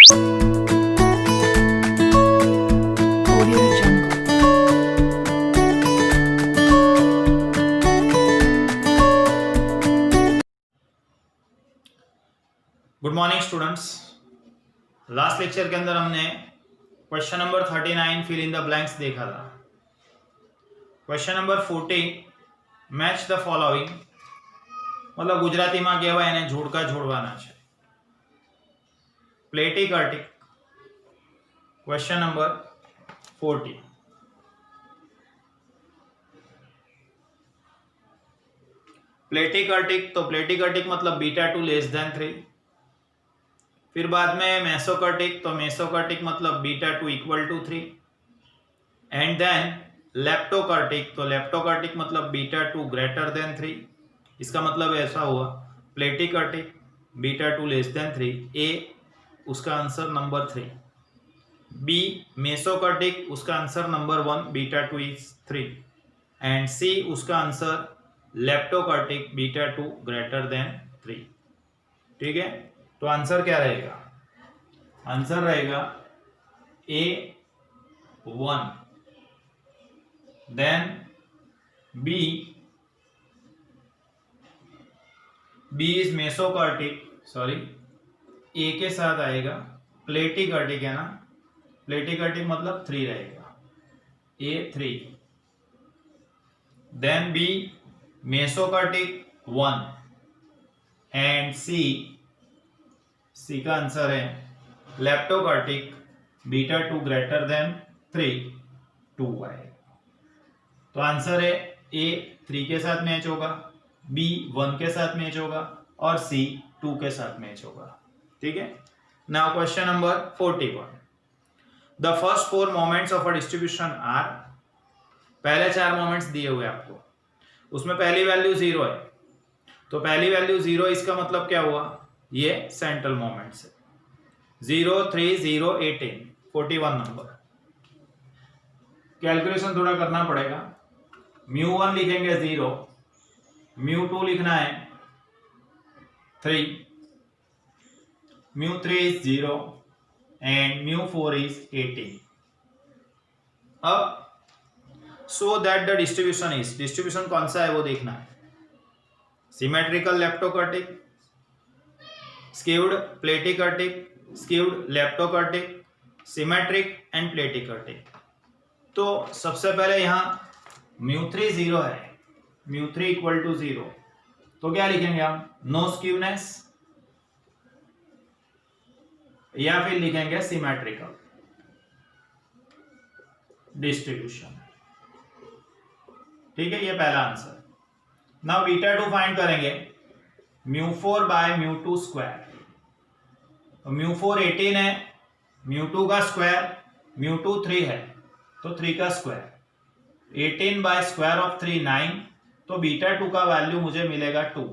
Good morning students. Last lecture के अंदर हमने question number 39 fill in the blanks देखा था। Question number 40 match the following, मतलब ગુજરાતીમાં કહેવાય એને જોડકા જોડવાના છે। Platykurtic question number 40। प्लेटी कर्टिक, तो प्लेटी कर्टिक मतलब β2 लेस देन 3। फिर बाद में मेसोकर्टिक, तो मेसोकर्टिक मतलब β2 equal to 3। And then leptokurtic, तो लेप्टोकर्टिक मतलब β2 ग्रेटर देन 3। इसका मतलब ऐसा हुआ प्लेटिकर्टिक β2 लेस देन 3, ए उसका आंसर नंबर 3। बी मेसोकर्टिक, उसका आंसर नंबर 1 β2 इज 3। एंड सी उसका आंसर लेप्टोकर्टिक β2 ग्रेटर देन 3। ठीक है, तो आंसर क्या रहेगा? आंसर रहेगा A1, then B is mesokurtic, sorry A के साथ आएगा प्लेटिकर्टिक, है ना, प्लेटिकर्टिक मतलब 3 रहेगा, A3। देन बी मेसोकर्टिक 1 एंड सी का आंसर है लेप्टोकर्टिक β2 ग्रेटर देन 3, 2 आएगा। तो आंसर है ए 3 के साथ मैच होगा, बी 1 के साथ मैच होगा और सी 2 के साथ मैच होगा। ठीक है, now question number 41। The first 4 moments of a distribution are, पहले 4 मोमेंट्स दिए हुए आपको, उसमें पहली वैल्यू 0 है, तो पहली वैल्यू 0, इसका मतलब क्या हुआ, ये सेंट्रल मोमेंट्स है। 0 3 0 18 41 नंबर। कैलकुलेशन थोड़ा करना पड़ेगा। μ1 लिखेंगे 0, μ2 लिखना है 3, μ3 इज 0 एंड μ4 इज 18। अब सो दैट द डिस्ट्रीब्यूशन कौन सा है वो देखना है। Symmetrical leptokurtic, skewed platykurtic, skewed leptokurtic, symmetric and platykurtic. तो सबसे पहले यहाँ μ3 0 है, μ3 इक्वल टू 0, तो क्या लिखेंगे हम, नो स्क्यूनेस, या फिर लिखेंगे सिमेट्रिकल डिस्ट्रीब्यूशन। ठीक है, ये पहला आंसर। नाउ β2 फाइंड करेंगे, μ4 बाय μ2 स्क्वायर, तो μ4 18 है, μ2 का स्क्वायर, μ2 3 है तो 3 का स्क्वायर, 18 बाय स्क्वायर ऑफ 3 9, तो β2 का वैल्यू मुझे मिलेगा 2।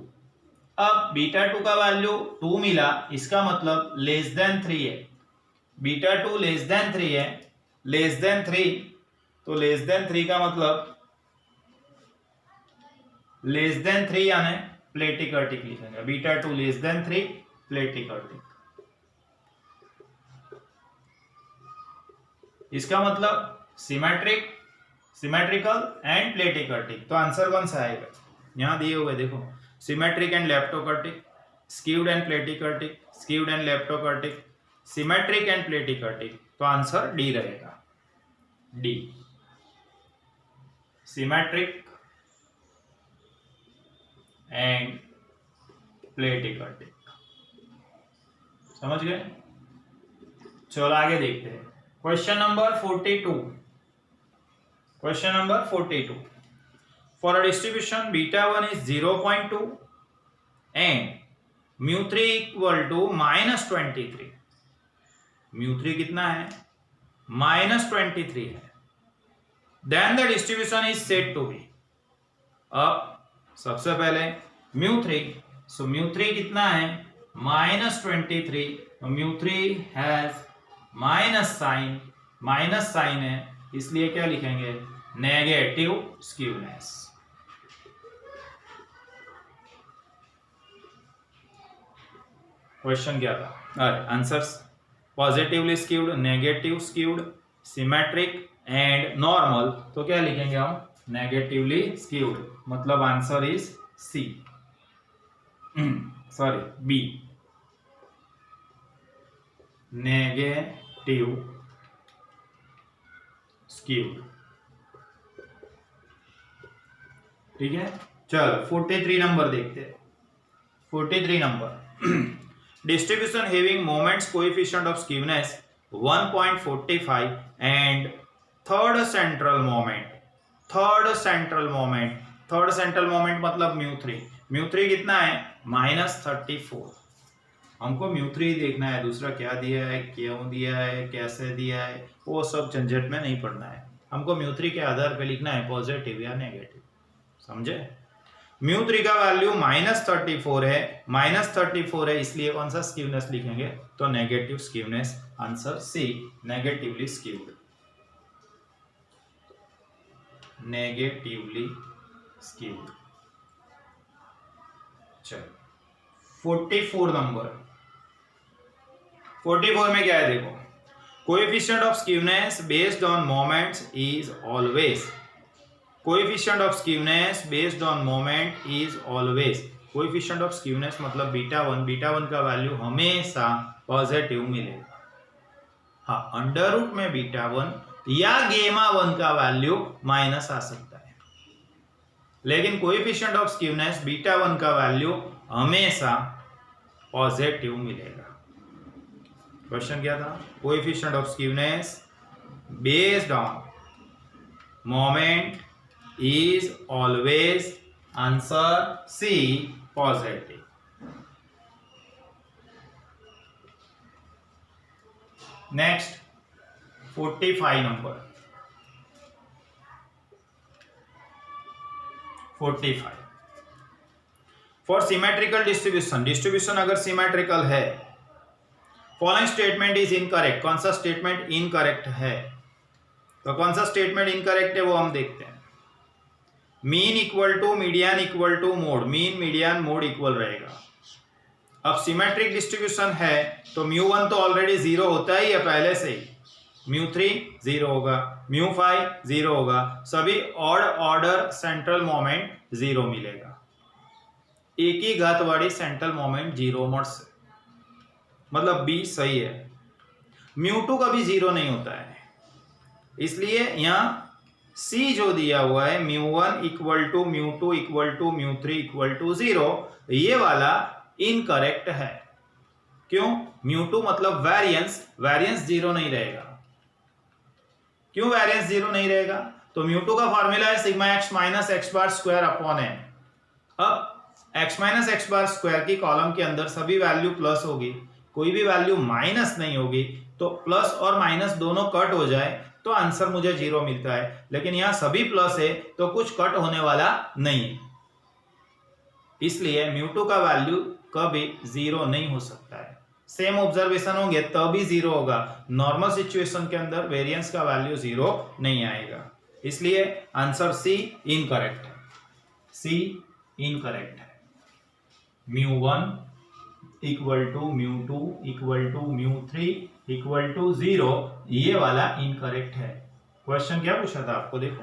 अब β2 का वैल्यू 2 मिला, इसका मतलब लेस देन 3 है, β2 लेस देन 3 है, लेस देन 3, तो लेस देन 3 का मतलब लेस देन 3 यानी प्लेटिकर्टिक लिखेंगे, β2 लेस देन 3 प्लेटिकर्टिक। इसका मतलब सिमेट्रिकल एंड प्लेटिकर्टिक। तो आंसर कौन सा आएगा, यहां दिए हुए देखो, symmetric and leptokurtic, skewed and platykurtic, skewed and leptokurtic, symmetric and platykurtic. तो आंसर डी रहेगा, डी सिमेट्रिक एंड प्लेटिकर्टिक। समझ गए? चलो आगे देखते हैं। Question number 42। Question number 42, for a distribution β1 is 0.2 and μ3 equal to -23। μ3 कितना है, -23 है। Then the distribution is said to be. अब सबसे पहले μ3, सो μ3 कितना है, -23, तो μ3 हैज माइनस साइन है, इसलिए क्या लिखेंगे, नेगेटिव स्क्यूनेस। क्वेश्चन क्या था, अरे answers positively skewed, negative skewed, symmetric and normal, तो क्या लिखेंगे हम? नेगेटिवली स्क्यूड, मतलब answer is C, sorry B, negative skewed. ठीक है, चलो 43 नंबर देखते हैं। 43 number distribution having moments coefficient of skewness 1.45 and third central moment मतलब म्यू3 कितना है? -34। हमको म्यू3 देखना है, दूसरा क्या दिया है, क्यों दिया है, कैसे दिया है, वो सब झंझट में नहीं पड़ना है। हमको म्यू3 के आधार पे लिखना है पॉजिटिव या नेगेटिव, समझे? म्यू3 का वैल्यू -34 है, इसलिए कौन सा स्क्यूनेस लिखेंगे? तो negative skewness, answer C, negatively skewed, negatively skewed. चलो 44 नंबर, 44 में क्या है देखो, coefficient of skewness based on moments is always, coefficient of skewness based on moment is always, coefficient of skewness मतलब बीटा वन का value हमेशा positive मिलेगा। हाँ, अंडर रूट में बीटा1 या गामा1 का वैल्यू माइनस आ सकता है, लेकिन कोएफिशिएंट ऑफ स्क्यूनेस बीटा1 का वैल्यू हमेशा पॉजिटिव मिलेगा। क्वेश्चन क्या था? Coefficient of skewness based on moment is always, answer C, positive. Next 45 number, 45 for symmetrical distribution अगर सिमेट्रिकल है, फॉलोइंग स्टेटमेंट इज इनकरेक्ट, कौन सा स्टेटमेंट इनकरेक्ट है? तो कौन सा स्टेटमेंट इनकरेक्ट है वो हम देखते हैं। Mean equal to median equal to mode, mean median mode equal रहेगा। अब सिमेट्रिक डिस्ट्रीब्यूशन है तो म्यू1 तो ऑलरेडी 0 होता ही है पहले से ही, म्यू3 0 होगा, म्यू5 0 होगा, सभी ऑड ऑर्डर सेंट्रल मोमेंट 0 मिलेगा, एक ही घात वाली सेंट्रल मोमेंट 0 मोड से, मतलब बी सही है। म्यू2 कभी 0 नहीं होता है, इसलिए यहाँ सी जो दिया हुआ है mu one equal to mu two equal to म्यू3 इक्वल टू 0, ये वाला इनकरेक्ट है। क्यों? म्यू2 मतलब वेरिएंस 0 नहीं रहेगा। क्यों वेरिएंस 0 नहीं रहेगा? तो म्यू2 का फॉर्मूला है sigma X minus x bar square upon N. अब x minus x bar square की कॉलम के अंदर सभी वैल्यू प्लस होगी, कोई भी वैल्यू माइनस नहीं होगी, तो प्लस और माइनस दोनों कट हो जाए तो आंसर मुझे 0 मिलता है, लेकिन यहां सभी प्लस है तो कुछ कट होने वाला नहीं है, इसलिए म्यू2 का वैल्यू कभी 0 नहीं हो सकता है। सेम ऑब्जर्वेशन होंगे तभी 0 होगा, नॉर्मल सिचुएशन के अंदर वेरिएंस का वैल्यू 0 नहीं आएगा, इसलिए आंसर सी इनकरेक्ट है, सी इनकरेक्ट है। Mu one equal to mu two equal to म्यू3 इक्वल टू 0, ये वाला इनकरेक्ट है। क्वेश्चन क्या पूछा था आपको, देखो,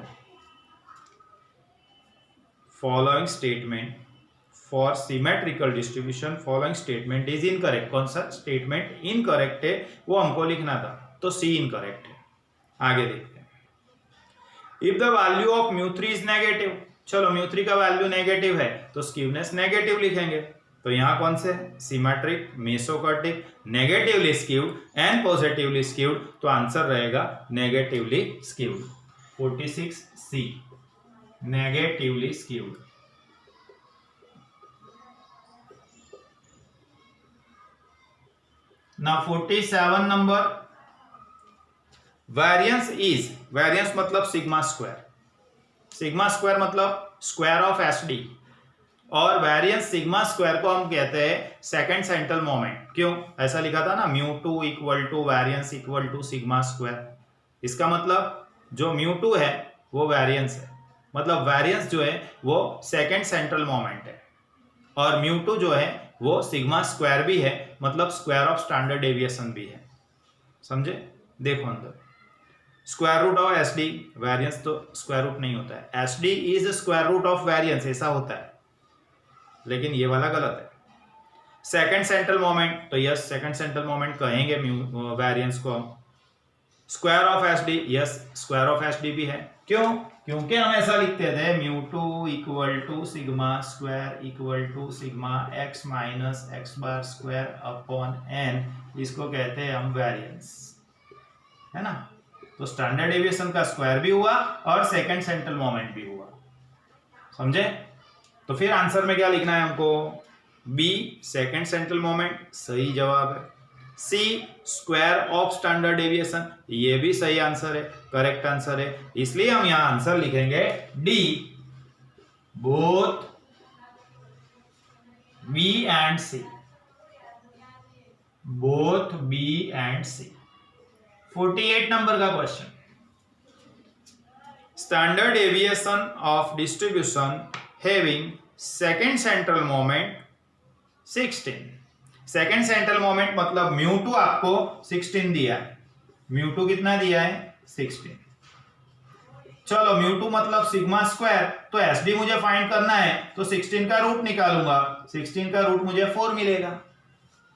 following statement for symmetrical distribution, following statement is incorrect, कौन सा स्टेटमेंट इनकरेक्ट है वो हमको लिखना था, तो सी इनकरेक्ट है। आगे देखते हैं, इफ द वैल्यू ऑफ म्यू3 इज नेगेटिव, चलो म्यू3 का वैल्यू नेगेटिव है तो स्क्यूनेस नेगेटिव लिखेंगे, तो यहां कौन से symmetric, mesokurtic, negatively skewed and positively skewed, तो आंसर रहेगा negatively skewed. 46 C, negatively skewed. ना 47 नंबर, वेरिएंस इज, वेरिएंस मतलब सिग्मा स्क्वायर मतलब स्क्वायर ऑफ एसडी, और वेरिएंस सिग्मा स्क्वायर को हम कहते हैं सेकंड सेंट्रल मोमेंट। क्यों ऐसा लिखा था ना, mu two equal to variance equal to sigma square, इसका मतलब जो म्यू2 है वो वेरिएंस है, मतलब वेरिएंस जो है वो सेकंड सेंट्रल मोमेंट है, और म्यू2 जो है वो सिग्मा स्क्वायर भी है, मतलब स्क्वायर ऑफ स्टैंडर्ड डेविएशन भी है। समझे? देखो अंदर square root of S D, variance तो स्क्वायर रूट नहीं होता है, S D is square root of variance ऐसा होता है, लेकिन ये वाला गलत है। सेकंड सेंट्रल मोमेंट, तो यस सेकंड सेंट्रल मोमेंट कहेंगे वेरियंस को हम। Square of S D, yes square of S D भी है। क्यों? क्योंकि हम ऐसा लिखते थे mu two equal to sigma square equal to sigma X minus x bar square upon N, इसको कहते हैं हम वेरियंस, है ना। तो स्टैंडर्ड डेविएशन का स्क्वायर भी हुआ और सेकंड सेंट्रल मोमेंट भी हुआ, समझे? तो फिर आंसर में क्या लिखना है हमको? बी सेकंड सेंट्रल मोमेंट सही जवाब है। सी स्क्वायर ऑफ स्टैंडर्ड डेविएशन, ये भी सही आंसर है, करेक्ट आंसर है। इसलिए हम यहां आंसर लिखेंगे D, both B and C, both B and C. 48 number का question, standard deviation of distribution having second central moment 16। Second central moment मतलब म्यू टू आपको 16 दिया है, म्यू टू कितना दिया है? 16। चलो म्यू टू मतलब सिग्मा स्क्वायर, तो एस डी मुझे फाइंड करना है, तो 16 का रूट निकालूंगा, 16 का रूट मुझे 4 मिलेगा।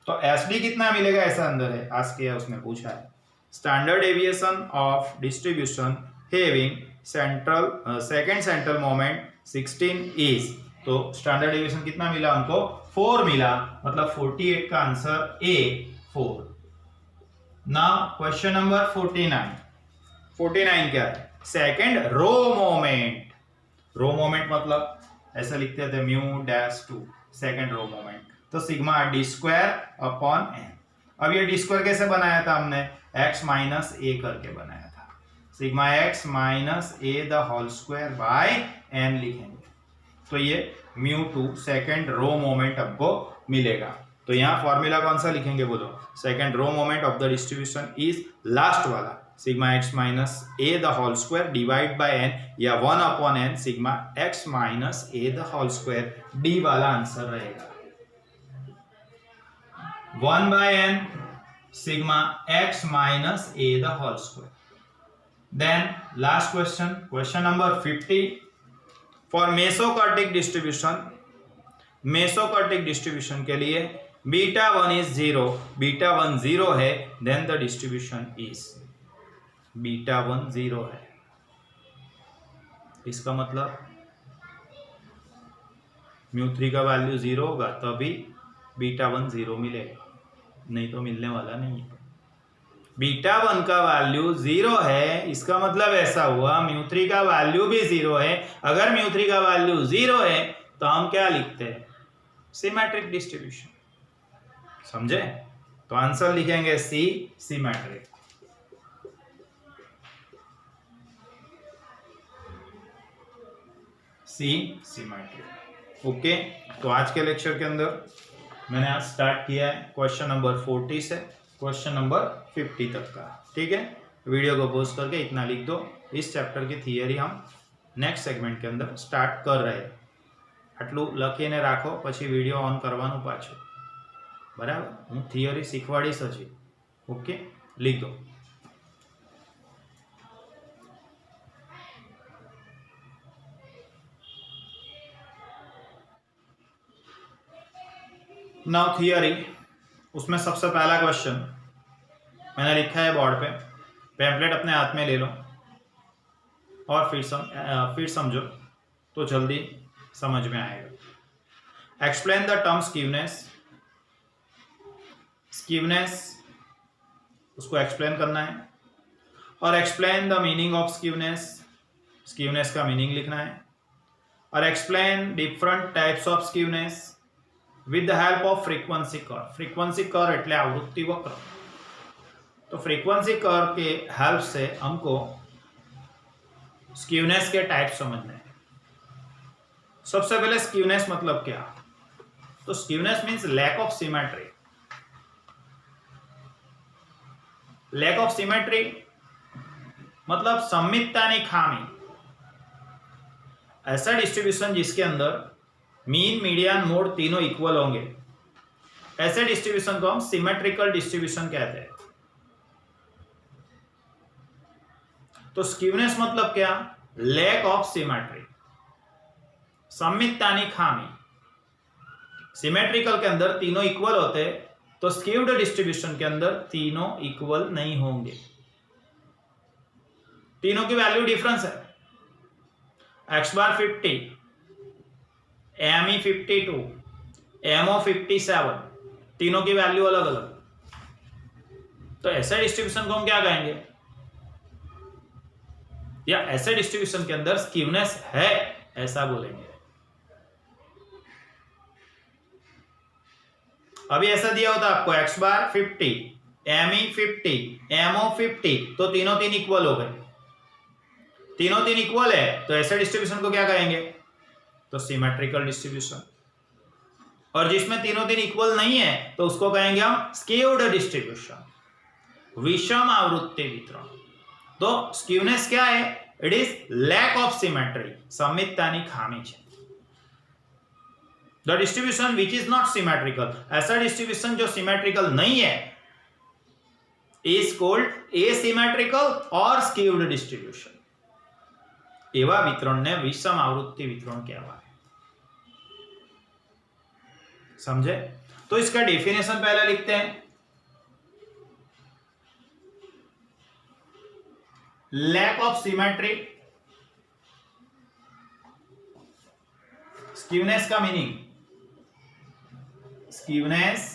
तो एस डी कितना मिलेगा ऐसा अंदर है, आज किया उसमें पूछा है। Standard deviation of distribution having second central moment 16 is, तो स्टैंडर्ड डेविएशन कितना मिला हमको? 4 मिला, मतलब 48 का answer A 4। Now question number 49। 49 क्या है? Second raw moment. Raw moment मतलब ऐसा लिखते थे mu dash two, second raw moment, तो sigma D square upon N. अब ये डी स्क्वायर कैसे बनाया था हमने? एक्स माइनस ए करके बनाया था, sigma X minus A the whole square by N लिखेंगे, तो ये mu two second raw moment आपको मिलेगा। तो यहाँ फॉर्मूला कौन सा लिखेंगे बोलो? Second raw moment of the distribution is last वाला, sigma X minus A the whole square divide by N, या 1 upon N sigma X minus A the whole square, D वाला आंसर रहेगा। 1 by N sigma X minus A the whole square. Then last question, question number 50। For mesokurtic distribution, mesokurtic distribution के लिए beta 1 is 0, beta 1 0 है, then the distribution is, beta 1 0 है, इसका मतलब mu 3 का value 0 होगा तभी बीटा 1 0 मिलेगा, नहीं तो मिलने वाला नहीं है। बीटा 1 का वैल्यू 0 है, इसका मतलब ऐसा हुआ म्यू 3 का वैल्यू भी 0 है। अगर म्यू 3 का वैल्यू 0 है तो हम क्या लिखते हैं? सिमेट्रिक डिस्ट्रीब्यूशन, समझे? तो आंसर लिखेंगे सी, सिमेट्रिक। सी सिमेट्रिक। ओके, तो आज के लेक्चर के अंदर मैंने आज स्टार्ट किया है क्वेश्चन नंबर 40 से क्वेश्चन नंबर 50 तक का, ठीक है। वीडियो को पॉज करके इतना लिख दो, इस चैप्टर की थियरी हम नेक्स्ट सेगमेंट के अंदर स्टार्ट कर रहे हैं। આટલું લખીને રાખો, પછી વિડીયો ઓન કરવાનું પાછું, બરાબર? હું થિયરી શીખવાડીશ હજી, ઓકે? લીખ દો। नाउ थियरी, उसमें सबसे पहला क्वेश्चन मैंने लिखा है बोर्ड पे, पैम्पलेट अपने हाथ में ले लो और फिर समझो तो जल्दी समझ में आएगा। Explain the term skewness, skewness उसको एक्सप्लेन करना है, और explain the meaning of skewness, skewness का मीनिंग लिखना है, और explain different types of skewness with the help of frequency curve. Frequency curve એટલે આવૃત્તિ વક્ર, तो फ्रीक्वेंसी कर्व के हेल्प से हमको स्कीवनेस के टाइप समझने हैं। सबसे पहले स्कीवनेस मतलब क्या? तो skewness means lack of symmetry. Lack of symmetry मतलब सममिततानी खामी। ऐसा डिस्ट्रीब्यूशन जिसके अंदर मीन, मीडियन, मोड तीनों इक्वल होंगे, ऐसे डिस्ट्रीब्यूशन को हम सिमेट्रिकल डिस्ट्रीब्यूशन कहते हैं। तो स्क्यूनेस मतलब क्या? लैक ऑफ सिमेट्री, सममिततानी खामी। सिमेट्रिकल के अंदर तीनों इक्वल होते, तो स्क्यूड डिस्ट्रीब्यूशन के अंदर तीनों इक्वल नहीं होंगे, तीनों की वैल्यू डिफरेंस है। एक्स बार 50, एम ई 52, एमओ 57, तीनों की वैल्यू अलग अलग। तो ऐसे डिस्ट्रीब्यूशन को हम क्या कहेंगे? या ऐसे डिस्ट्रीब्यूशन के अंदर स्क्यूनेस है ऐसा बोलेंगे। अभी ऐसा दिया होता आपको एक्स बार 50, एम ई 50, एमओ 50, तो तीनों तीन इक्वल हो गए। तीनों तीन इक्वल है तो ऐसे डिस्ट्रीब्यूशन को क्या कहेंगे? तो सिमेट्रिकल डिस्ट्रीब्यूशन। और जिसमें तीनों तीन इक्वल नहीं है तो उसको कहेंगे हम स्क्यूड डिस्ट्रीब्यूशन, विषम आवृत्ति वितरण। तो स्क्यूनेस क्या है? It is lack of symmetry, सममिततानी खामी છે। The distribution which is not symmetrical, ऐसा डिस्ट्रीब्यूशन जो सिमेट्रिकल नहीं है, इज कॉल्ड एसिमेट्रिकल और स्क्यूड डिस्ट्रीब्यूशन। एवा वितरण ने विषम आवृत्ति वितरण कहेवाय। समझे? तो इसका डेफिनेशन पहले लिखते हैं। लैक ऑफ सिमेट्री, स्क्यूनेस का meaning, skewness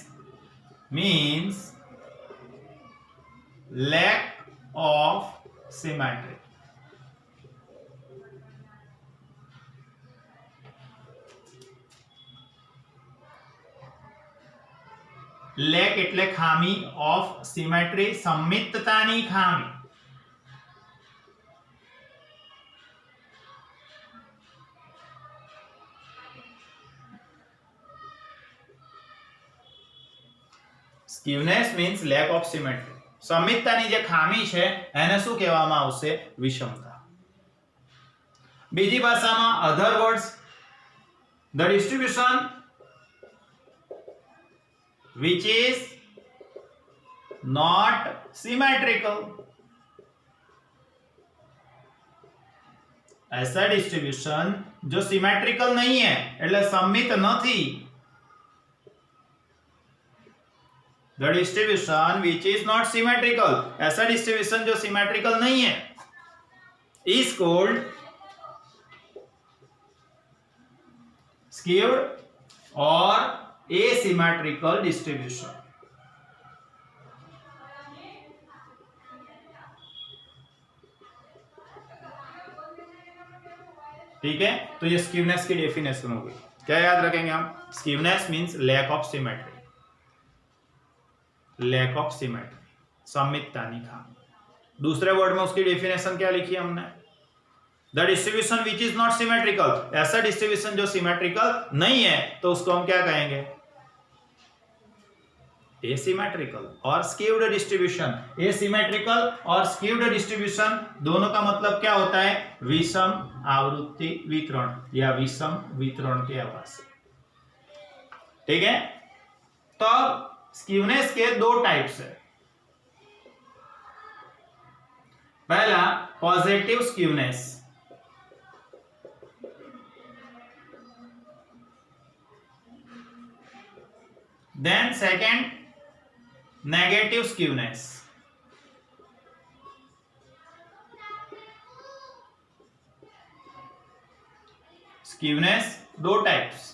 means lack of symmetry. Lack એટલે ખામી, ઓફ સિમેટ્રી સમમિતતાની ખામી। Skewness means lack of symmetry, સમમિતતાની જે ખામી છે એને શું કહેવામાં આવશે? વિષમતા। બીજી ભાષામાં અધર words, the distribution which is not symmetrical, ऐसा डिस्ट्रीब्यूशन जो सिमेट्रिकल नहीं है એટલે સમમિત નથી। the distribution which is not symmetrical, ऐसा डिस्ट्रीब्यूशन जो सिमेट्रिकल नहीं है, is called skewed और asymmetrical distribution। ठीक है, तो ये स्क्यूनेस की डेफिनेशन हो गई। क्या याद रखेंगे हम? Skewness means lack of symmetry, lack of symmetry, सममिततानी खामी। दूसरे वर्ड में उसकी डेफिनेशन क्या लिखी है हमने? The distribution which is not symmetrical, ऐसा डिस्ट्रीब्यूशन जो सिमेट्रिकल नहीं है तो उसको हम क्या कहेंगे? एसिमेट्रिकल और स्क्यूड डिस्ट्रीब्यूशन। एसिमेट्रिकल और स्क्यूड डिस्ट्रीब्यूशन दोनों का मतलब क्या होता है? विषम आवृत्ति वितरण या विषम वितरण के आवास। ठीक है, तो स्क्यूनेस के दो टाइप्स है। पहला positive skewness, then second negative skewness। Skewness दो टाइप्स।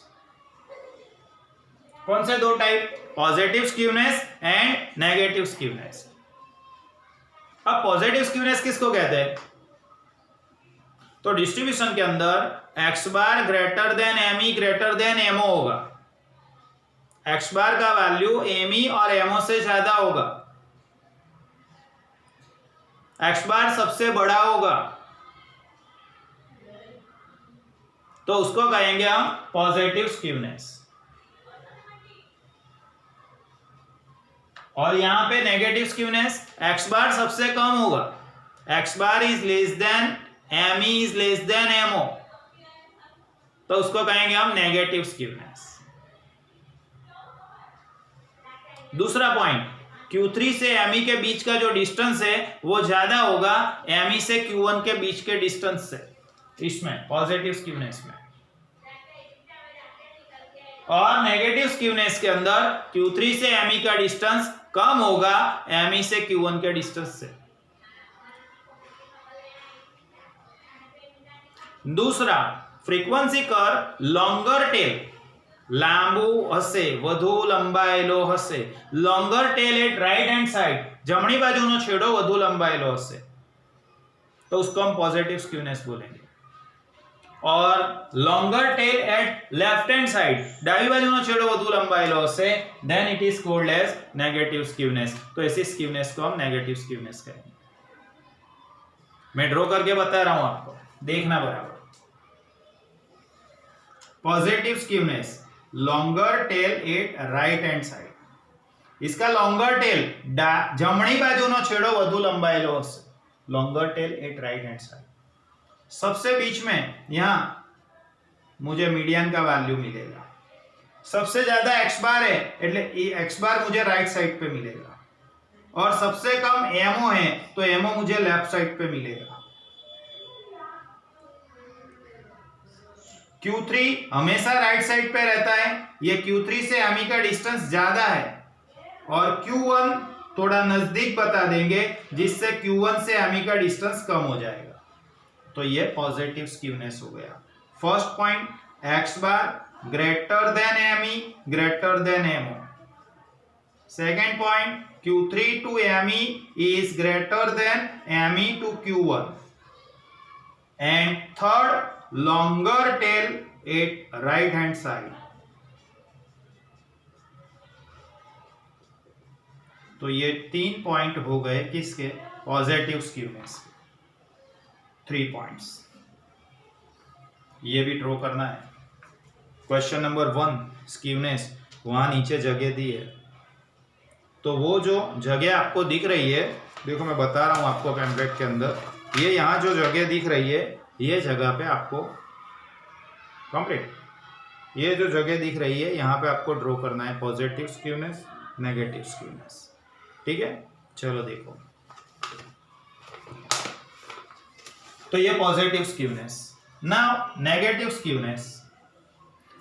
कौन से दो type? Positive skewness and negative skewness. अब पॉजिटिव स्क्यूनेस किसको कहते हैं? तो डिस्ट्रीब्यूशन के अंदर X bar greater than M E greater than MO होगा। एक्स बार का वैल्यू एम ई और एमओ से ज्यादा होगा, एक्स बार सबसे बड़ा होगा, तो उसको कहेंगे हम पॉजिटिव स्क्यूनेस। और यहां पे नेगेटिव स्क्यूनेस, एक्स बार सबसे कम होगा, X bar is less than M E is less than MO, तो उसको कहेंगे हम नेगेटिव स्क्यूनेस। दूसरा पॉइंट, Q3 से ME के बीच का जो डिस्टेंस है वो ज्यादा होगा ME से Q1 के बीच के डिस्टेंस से, इसमें पॉजिटिव स्क्यूनेस में। और नेगेटिव स्क्यूनेस के अंदर Q3 से ME का डिस्टेंस कम होगा ME से Q1 के डिस्टेंस से। दूसरा, फ्रीक्वेंसी कर्व लॉन्गर टेल લાંબુ હશે, વધુ લંબાયેલો હશે। Longer tail at right hand side, જમણી બાજુનો છેડો વધુ લંબાયેલો હશે तो उसको हम पॉजिटिव स्क्यूनेस बोलेंगे। और longer tail at left hand side, डाबी बाजुनो छेड़ो વધુ લંબાયેલો હશે, then it is called as negative skewness. तो ऐसी स्क्यूनेस को हम नेगेटिव स्क्यूनेस कहेंगे। मैं ड्रॉ करके बता रहा हूं आपको, देखना बराबर। Positive skewness, longer tail at right hand side. इसका लॉन्गर टेल जमणी बाजुनो छेड़ो વધુ લંબાયેલો હશે, longer tail at right hand side. सबसे बीच में यहां मुझे मीडियन का वैल्यू मिलेगा। सबसे ज्यादा एक्स बार है એટલે एक्स बार मुझे राइट साइड पे मिलेगा, और सबसे कम एमओ है तो एमओ मुझे लेफ्ट साइड पे मिलेगा। Q3 हमेशा राइट साइड पे रहता है, ये Q3 से ME का डिस्टेंस ज्यादा है, और Q1 थोड़ा नजदीक बता देंगे जिससे Q1 से ME का डिस्टेंस कम हो जाएगा। तो ये पॉजिटिव स्क्यूनेस हो गया। First point, x bar greater then ME greater than MO। Second point, Q3 to ME is greater than ME to Q1। and third, longer tail at right hand side। तो ये 3 point हो गए किसके? Positive skewness. 3 points ये भी draw करना है। Question number 1, skewness, वहां नीचे जगह दी है, तो वो जो जगह आपको दिख रही है, देखो मैं बता रहा हूं आपको पैम्पलेट के अंदर, ये यहां जो जगह दिख रही है ये जगह पे आपको कंप्लीट, ये जो जगह दिख रही है यहाँ पे आपको ड्रॉ करना है पॉजिटिव स्क्यूनेस, नेगेटिव स्क्यूनेस। ठीक है, चलो देखो। तो ये positive skewness. Now negative skewness,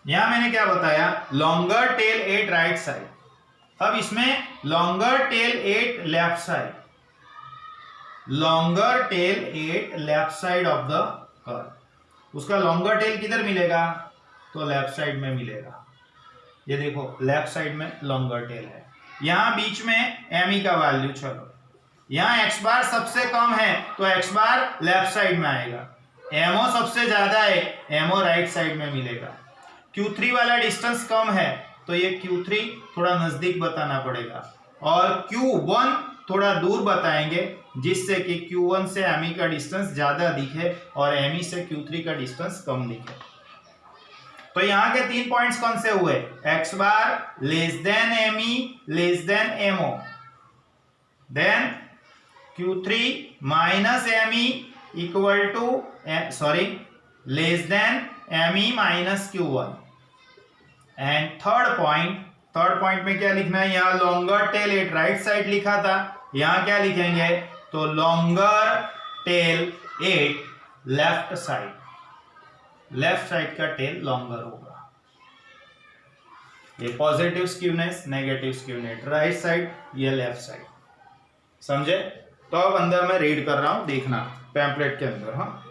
यहां मैंने क्या बताया? Longer tail at right side. अब इसमें longer tail at left side, longer tail at left side of the curve. उसका लॉन्गर टेल किधर मिलेगा? तो लेफ्ट साइड में मिलेगा। ये देखो लेफ्ट साइड में लॉन्गर टेल है, यहां बीच में ME का वैल्यू, चलो यहां एक्स बार सबसे कम है तो एक्स बार लेफ्ट साइड में आएगा, MO सबसे ज्यादा है, MO राइट साइड में मिलेगा। Q3 वाला डिस्टेंस कम है तो ये Q3 थोड़ा नजदीक बताना पड़ेगा, और Q1 थोड़ा दूर बताएंगे जिससे कि Q1 से ME का डिस्टेंस ज्यादा दिखे और ME से Q3 का डिस्टेंस कम दिखे। तो यहाँ के 3 पॉइंट्स कौन से हुए? X bar less than ME less than MO, then Q3 minus ME equal to less than ME minus Q1। And third point में क्या लिखना है? यहाँ longer tail at right side लिखा था, यहाँ क्या लिखेंगे? तो longer tail at left side, left side का टेल लॉन्गर होगा। ये positive skewness, negative skewness, right side, ये लेफ्ट साइड। समझे? तो अब अंदर मैं रीड कर रहा हूं, देखना पैम्पलेट के अंदर। हाँ,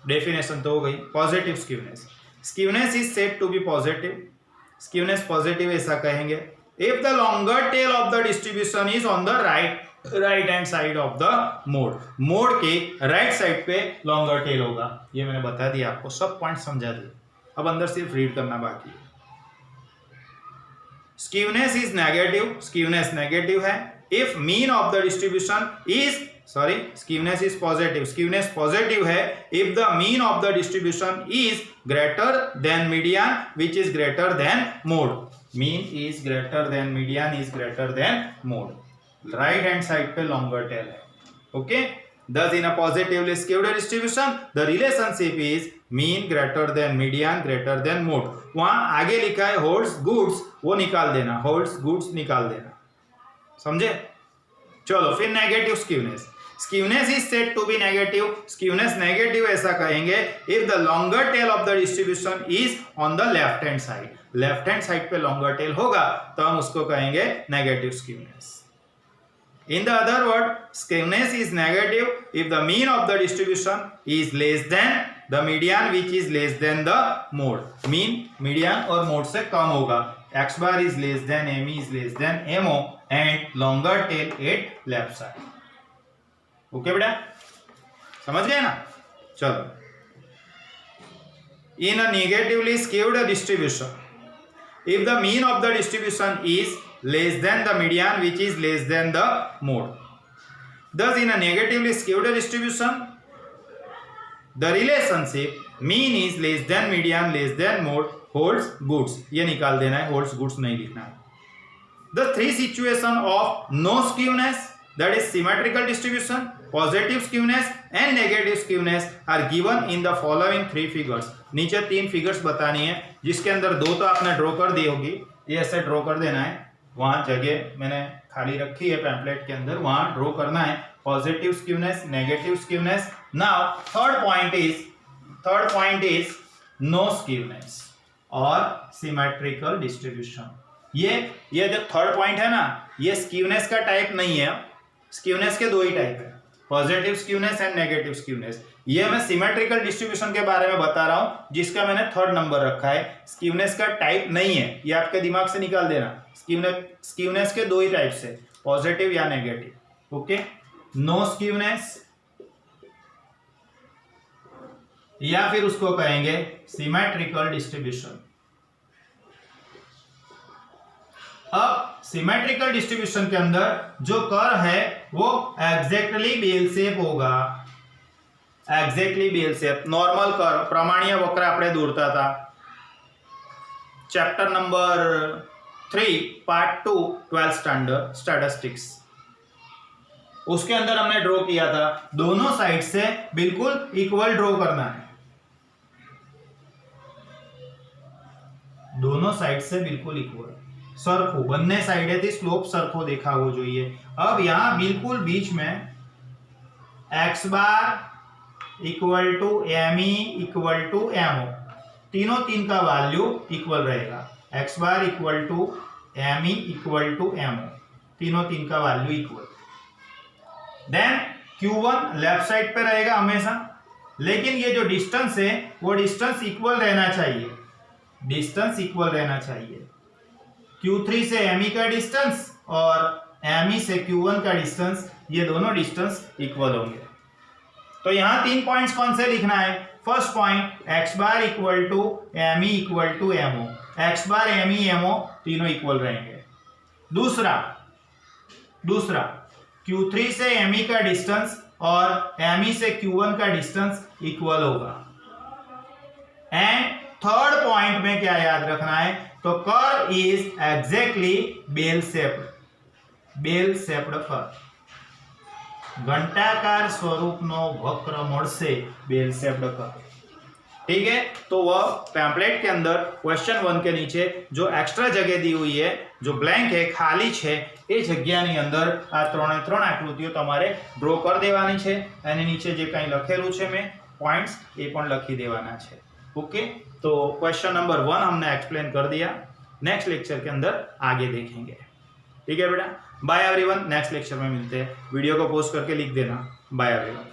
डेफिनेशन तो हो गई। Positive skewness, skewness is said to be positive, skewness positive ऐसा कहेंगे if the longer tail of the distribution is on the right hand side of the mode, mode के राइट साइड पे लॉन्गर टेल होगा। ये मैंने बता दिया आपको, सब पॉइंट समझा दिए, अब अंदर सिर्फ रीड करना बाकी है। Skewness is negative, skewness negative है if mean of the distribution is skewness is positive, skewness positive है if the mean of the distribution is greater than median which is greater than mode, mean is greater than median is greater than mode. Right hand side पे longer tail है। Okay, thus in a positively skewed distribution the relationship is mean greater than median greater than mode। वहां आगे लिखा है holds goods, वो निकाल देना, holds goods निकाल देना। समझे? चलो फिर negative skewness. Skewness is said to be negative. Skewness negative ऐसा कहेंगे if the longer tail of the distribution is on the left hand side. Left hand side पे लॉन्गर टेल होगा तो हम उसको कहेंगे negative skewness. In the other word, skewness is negative if the mean of the distribution is less than the median, which is less than the mode. Mean median और mode से कम होगा. X bar is less than ME is less than MO and longer tail at left side. Okay बेटा? समझ गए ना? चलो. In a negatively skewed distribution, if the mean of the distribution is less than the median, which is less than the mode. Thus, in a negatively skewed distribution, the relationship mean is less than median less than mode holds goods. ये निकाल देना है, holds goods नहीं लिखना है. The three situation of no skewness, that is symmetrical distribution, positive skewness and negative skewness are given in the following three figures. नीचे 3 figures बतानी है, जिसके अंदर 2 तो आपने ड्रॉ कर दी होगी. ये ऐसे ड्रॉ कर देना है. वहां जगह मैंने खाली रखी है पैम्पलेट के अंदर, वहां ड्रॉ करना है. Positive skewness, negative skewness. Now third point is no skewness और सिमेट्रिकल डिस्ट्रीब्यूशन. ये जो थर्ड पॉइंट है ना, ये स्क्यूनेस का टाइप नहीं है. स्क्यूनेस के 2 ही टाइप है, positive skewness and negative skewness. ये मैं सिमेट्रिकल डिस्ट्रीब्यूशन के बारे में बता रहा हूं, जिसका मैंने 3rd नंबर रखा है. स्क्यूनेस का टाइप नहीं है, ये आपके दिमाग से निकाल देना. स्क्यूनेस के 2 ही टाइप से, पॉजिटिव या नेगेटिव. ओके, नो स्क्यूनेस या फिर उसको कहेंगे सिमेट्रिकल डिस्ट्रीब्यूशन. अब सिमेट्रिकल डिस्ट्रीब्यूशन के अंदर जो कर्व है वो एग्जैक्टली बेल शेप होगा. Exactly bell shape, normal curve, प्रमाणीय वक्र આપણે દોરતા હતા. Chapter number 3 part 2 12th standard statistics, उसके अंदर हमने ड्रॉ किया था. दोनों साइड से बिल्कुल इक्वल ड्रॉ करना है. दोनों साइड से बिल्कुल इक्वल, सरखो, બંને સાઈડેથી સ્લોપ સરખો દેખાવો જોઈએ. अब यहां बिल्कुल बीच में x bar equal to ME equal to MO, तीनों का वैल्यू इक्वल रहेगा. x bar equal to ME equal to MO, तीनों का value equal. Then Q1 left side पे रहेगा हमेशा, लेकिन ये जो डिस्टेंस है वो डिस्टेंस इक्वल रहना चाहिए. डिस्टेंस इक्वल रहना चाहिए. Q3 से ME का डिस्टेंस और ME से Q1 का डिस्टेंस, ये दोनों डिस्टेंस इक्वल होंगे. तो यहाँ 3 पॉइंट्स कौन से लिखना है? First point x bar equal to ME equal to MO, x bar ME MO तीनों इक्वल रहेंगे. दूसरा Q3 से ME का डिस्टेंस और ME से Q1 का डिस्टेंस इक्वल होगा. एंड थर्ड पॉइंट में क्या याद रखना है? तो curve is exactly bell shaped. Bell shaped curve, घंटाकार स्वरूपનો વક્ર મળશે, बेल शेप्ड कर्व. ठीक है, तो वह पैम्पलेट के अंदर क्वेश्चन 1 के नीचे जो एक्स्ट्रा जगह दी हुई है, जो ब्लैंक है, खाली है, એ જગ્યાની અંદર આ 3 આકૃતિઓ તમારે ડ્રો કરી દેવાની છે. અને નીચે જે કંઈ લખેલું છે મેં पॉइंट्स, ये पण लखी देवाना है. ओके, तो क्वेश्चन नंबर 1 हमने एक्सप्लेन कर दिया. नेक्स्ट लेक्चर के अंदर आगे देखेंगे. ठीक है बेटा, बाय एवरीवन. नेक्स्ट लेक्चर में मिलते हैं. वीडियो को पोस्ट करके लिख देना. Bye everyone.